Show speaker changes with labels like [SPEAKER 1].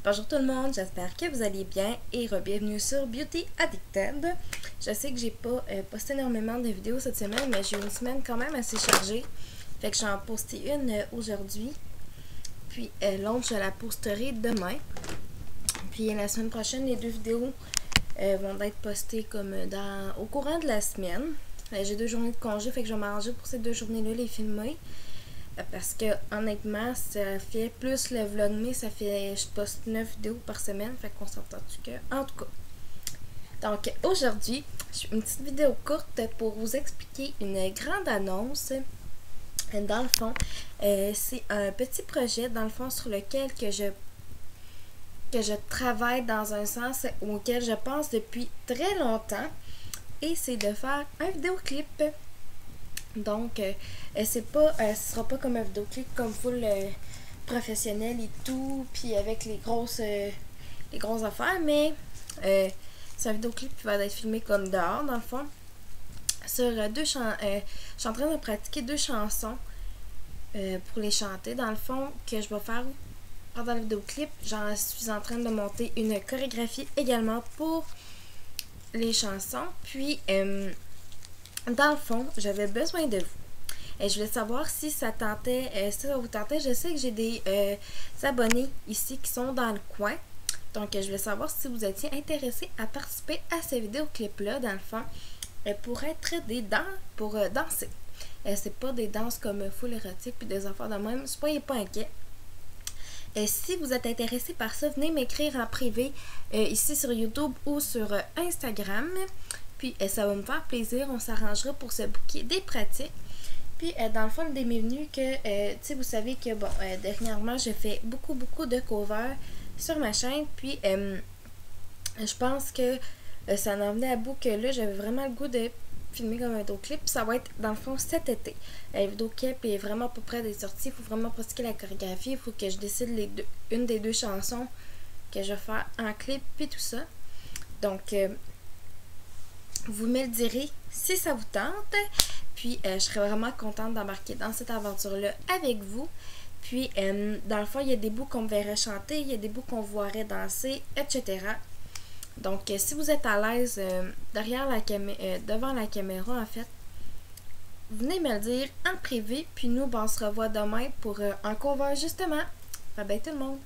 [SPEAKER 1] Bonjour tout le monde, j'espère que vous allez bien et bienvenue sur Beauty Addicted. Je sais que j'ai pas posté énormément de vidéos cette semaine, mais j'ai eu une semaine quand même assez chargée. Fait que j'en ai posté une aujourd'hui. Puis l'autre, je la posterai demain. Puis la semaine prochaine, les deux vidéos vont être postées comme au courant de la semaine. J'ai 2 journées de congé, fait que je vais m'arranger pour ces 2 journées-là les filmer. Parce que honnêtement, ça fait plus le vlogmas, ça fait je poste 9 vidéos par semaine, fait qu'on s'entend que en tout cas. Donc aujourd'hui, une petite vidéo courte pour vous expliquer une grande annonce. Dans le fond, c'est un petit projet dans le fond sur lequel que je travaille dans un sens auquel je pense depuis très longtemps, et c'est de faire un vidéoclip. Donc, ce sera pas comme un vidéoclip comme full professionnel et tout, puis avec les grosses affaires, mais c'est un vidéoclip qui va être filmé comme dehors, dans le fond, sur je suis en train de pratiquer 2 chansons pour les chanter, dans le fond, que je vais faire pendant le vidéoclip. J'en suis en train de monter une chorégraphie également pour les chansons, puis dans le fond, j'avais besoin de vous. Je voulais savoir si ça tentait, si ça vous tentait. Je sais que j'ai des abonnés ici qui sont dans le coin. Donc, je voulais savoir si vous étiez intéressés à participer à ces vidéoclips-là, dans le fond, pour être des danses, pour danser. C'est pas des danses comme full érotique puis des affaires de même. Soyez pas inquiets. Si vous êtes intéressé par ça, venez m'écrire en privé ici sur YouTube ou sur Instagram. Puis ça va me faire plaisir, on s'arrangera pour se booker des pratiques. Puis dans le fond, l'idée m'est venue que, tu sais, vous savez que, bon, dernièrement, j'ai fait beaucoup de covers sur ma chaîne. Puis je pense que ça en venait à bout que là, j'avais vraiment le goût de filmer comme un vidéoclip. Ça va être, dans le fond, cet été. Le vidéoclip est vraiment pas près d'être sorti. Il faut vraiment pratiquer la chorégraphie. Il faut que je décide une des 2 chansons que je vais faire en clip, puis tout ça. Donc, vous me le direz si ça vous tente. Puis, je serais vraiment contente d'embarquer dans cette aventure-là avec vous. Puis, dans le fond, il y a des bouts qu'on me verrait chanter, il y a des bouts qu'on verrait danser, etc. Donc, si vous êtes à l'aise devant la caméra, en fait, venez me le dire en privé. Puis, nous, on se revoit demain pour un cover, justement. Bye bye tout le monde!